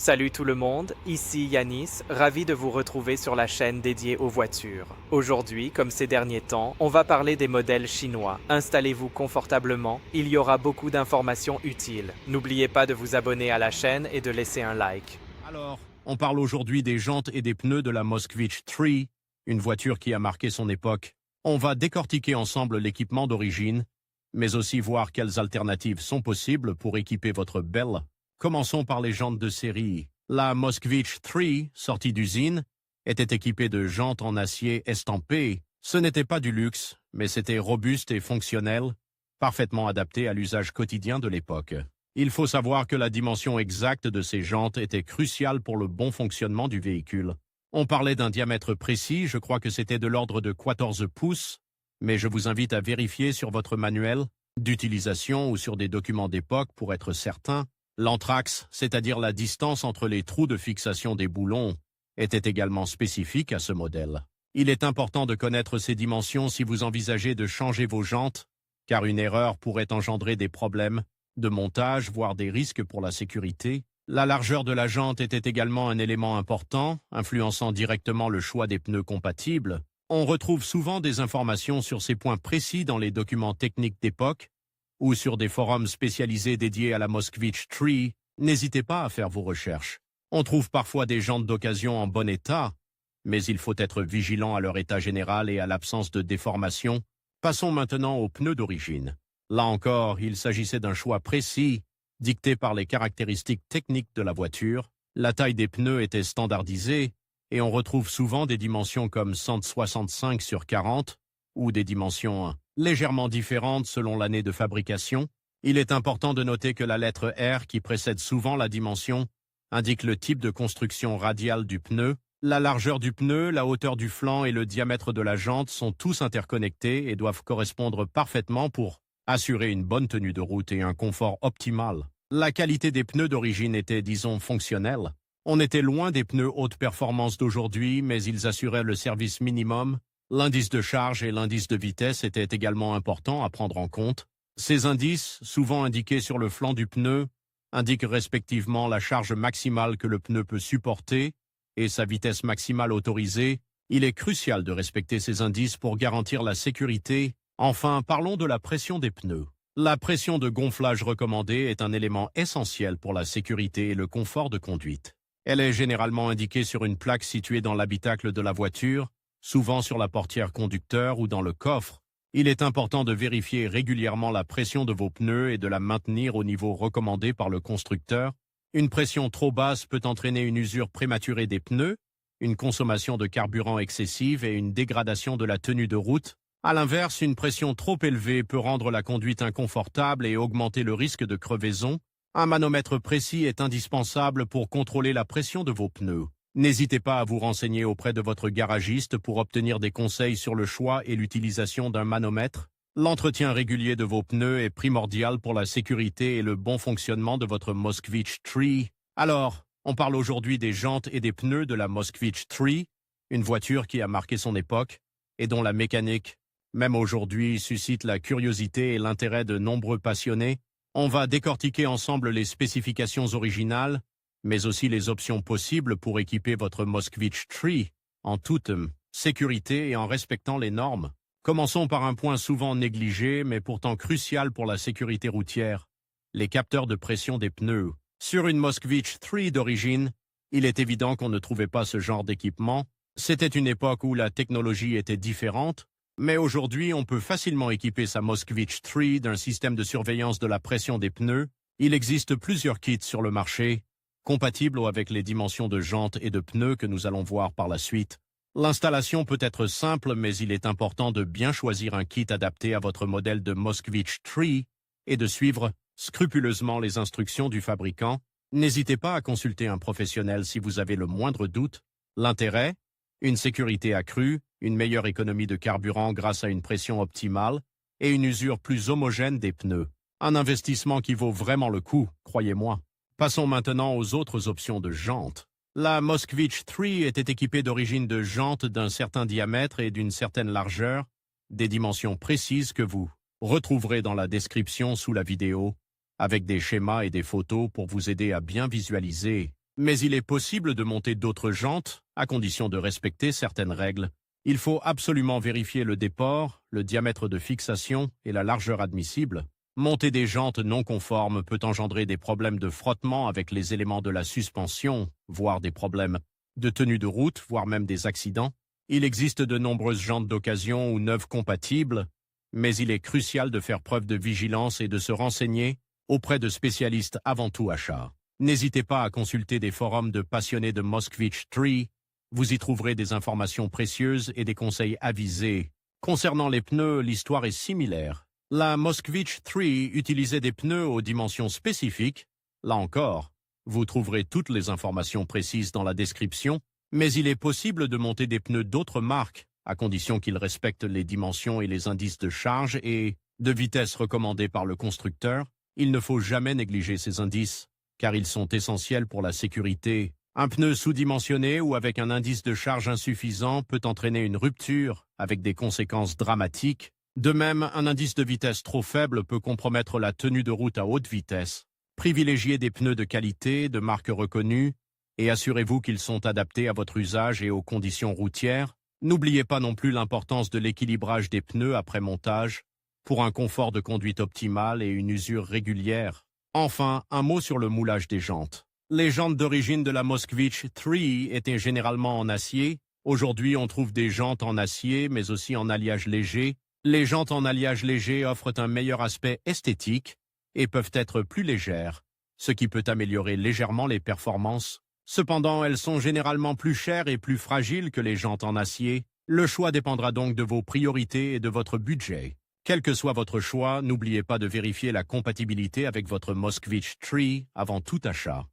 Salut tout le monde, ici Yanis, ravi de vous retrouver sur la chaîne dédiée aux voitures. Aujourd'hui, comme ces derniers temps, on va parler des modèles chinois. Installez-vous confortablement, il y aura beaucoup d'informations utiles. N'oubliez pas de vous abonner à la chaîne et de laisser un like. Alors, on parle aujourd'hui des jantes et des pneus de la Moskvich 3, une voiture qui a marqué son époque. On va décortiquer ensemble l'équipement d'origine, mais aussi voir quelles alternatives sont possibles pour équiper votre belle. Commençons par les jantes de série. La Moskvich 3, sortie d'usine, était équipée de jantes en acier estampé. Ce n'était pas du luxe, mais c'était robuste et fonctionnel, parfaitement adapté à l'usage quotidien de l'époque. Il faut savoir que la dimension exacte de ces jantes était cruciale pour le bon fonctionnement du véhicule. On parlait d'un diamètre précis, je crois que c'était de l'ordre de 14 pouces, mais je vous invite à vérifier sur votre manuel d'utilisation ou sur des documents d'époque pour être certain. L'anthrax, c'est-à-dire la distance entre les trous de fixation des boulons, était également spécifique à ce modèle. Il est important de connaître ces dimensions si vous envisagez de changer vos jantes, car une erreur pourrait engendrer des problèmes de montage, voire des risques pour la sécurité. La largeur de la jante était également un élément important, influençant directement le choix des pneus compatibles. On retrouve souvent des informations sur ces points précis dans les documents techniques d'époque ou sur des forums spécialisés dédiés à la Moskvich 3. N'hésitez pas à faire vos recherches. On trouve parfois des jantes d'occasion en bon état, mais il faut être vigilant à leur état général et à l'absence de déformation. Passons maintenant aux pneus d'origine. Là encore, il s'agissait d'un choix précis, dicté par les caractéristiques techniques de la voiture. La taille des pneus était standardisée, et on retrouve souvent des dimensions comme 165 sur 40, ou des dimensions légèrement différentes selon l'année de fabrication. Il est important de noter que la lettre R qui précède souvent la dimension indique le type de construction radiale du pneu. La largeur du pneu, la hauteur du flanc et le diamètre de la jante sont tous interconnectés et doivent correspondre parfaitement pour assurer une bonne tenue de route et un confort optimal. La qualité des pneus d'origine était, disons, fonctionnelle. On était loin des pneus haute performance d'aujourd'hui, mais ils assuraient le service minimum. L'indice de charge et l'indice de vitesse étaient également importants à prendre en compte. Ces indices, souvent indiqués sur le flanc du pneu, indiquent respectivement la charge maximale que le pneu peut supporter et sa vitesse maximale autorisée. Il est crucial de respecter ces indices pour garantir la sécurité. Enfin, parlons de la pression des pneus. La pression de gonflage recommandée est un élément essentiel pour la sécurité et le confort de conduite. Elle est généralement indiquée sur une plaque située dans l'habitacle de la voiture, souvent sur la portière conducteur ou dans le coffre. Il est important de vérifier régulièrement la pression de vos pneus et de la maintenir au niveau recommandé par le constructeur. Une pression trop basse peut entraîner une usure prématurée des pneus, une consommation de carburant excessive et une dégradation de la tenue de route. À l'inverse, une pression trop élevée peut rendre la conduite inconfortable et augmenter le risque de crevaison. Un manomètre précis est indispensable pour contrôler la pression de vos pneus. N'hésitez pas à vous renseigner auprès de votre garagiste pour obtenir des conseils sur le choix et l'utilisation d'un manomètre. L'entretien régulier de vos pneus est primordial pour la sécurité et le bon fonctionnement de votre Moskvich 3. Alors, on parle aujourd'hui des jantes et des pneus de la Moskvich 3, une voiture qui a marqué son époque et dont la mécanique, même aujourd'hui, suscite la curiosité et l'intérêt de nombreux passionnés. On va décortiquer ensemble les spécifications originales, mais aussi les options possibles pour équiper votre Moskvich 3 en toute sécurité et en respectant les normes. Commençons par un point souvent négligé, mais pourtant crucial pour la sécurité routière, les capteurs de pression des pneus. Sur une Moskvich 3 d'origine, il est évident qu'on ne trouvait pas ce genre d'équipement. C'était une époque où la technologie était différente, mais aujourd'hui on peut facilement équiper sa Moskvich 3 d'un système de surveillance de la pression des pneus. Il existe plusieurs kits sur le marché, compatibles avec les dimensions de jantes et de pneus que nous allons voir par la suite. L'installation peut être simple, mais il est important de bien choisir un kit adapté à votre modèle de Moskvich 3 et de suivre scrupuleusement les instructions du fabricant. N'hésitez pas à consulter un professionnel si vous avez le moindre doute. L'intérêt? Une sécurité accrue, une meilleure économie de carburant grâce à une pression optimale et une usure plus homogène des pneus. Un investissement qui vaut vraiment le coup, croyez-moi. Passons maintenant aux autres options de jantes. La Moskvich 3 était équipée d'origine de jantes d'un certain diamètre et d'une certaine largeur, des dimensions précises que vous retrouverez dans la description sous la vidéo, avec des schémas et des photos pour vous aider à bien visualiser. Mais il est possible de monter d'autres jantes, à condition de respecter certaines règles. Il faut absolument vérifier le déport, le diamètre de fixation et la largeur admissible. Monter des jantes non conformes peut engendrer des problèmes de frottement avec les éléments de la suspension, voire des problèmes de tenue de route, voire même des accidents. Il existe de nombreuses jantes d'occasion ou neuves compatibles, mais il est crucial de faire preuve de vigilance et de se renseigner auprès de spécialistes avant tout achat. N'hésitez pas à consulter des forums de passionnés de Moskvich 3. Vous y trouverez des informations précieuses et des conseils avisés. Concernant les pneus, l'histoire est similaire. La Moskvich 3 utilisait des pneus aux dimensions spécifiques. Là encore, vous trouverez toutes les informations précises dans la description, mais il est possible de monter des pneus d'autres marques, à condition qu'ils respectent les dimensions et les indices de charge et de vitesse recommandés par le constructeur. Il ne faut jamais négliger ces indices, car ils sont essentiels pour la sécurité. Un pneu sous-dimensionné ou avec un indice de charge insuffisant peut entraîner une rupture, avec des conséquences dramatiques. De même, un indice de vitesse trop faible peut compromettre la tenue de route à haute vitesse. Privilégiez des pneus de qualité, de marque reconnue, et assurez-vous qu'ils sont adaptés à votre usage et aux conditions routières. N'oubliez pas non plus l'importance de l'équilibrage des pneus après montage, pour un confort de conduite optimal et une usure régulière. Enfin, un mot sur le moulage des jantes. Les jantes d'origine de la Moskvich 3 étaient généralement en acier. Aujourd'hui, on trouve des jantes en acier, mais aussi en alliage léger. Les jantes en alliage léger offrent un meilleur aspect esthétique et peuvent être plus légères, ce qui peut améliorer légèrement les performances. Cependant, elles sont généralement plus chères et plus fragiles que les jantes en acier. Le choix dépendra donc de vos priorités et de votre budget. Quel que soit votre choix, n'oubliez pas de vérifier la compatibilité avec votre Moskvich 3 avant tout achat.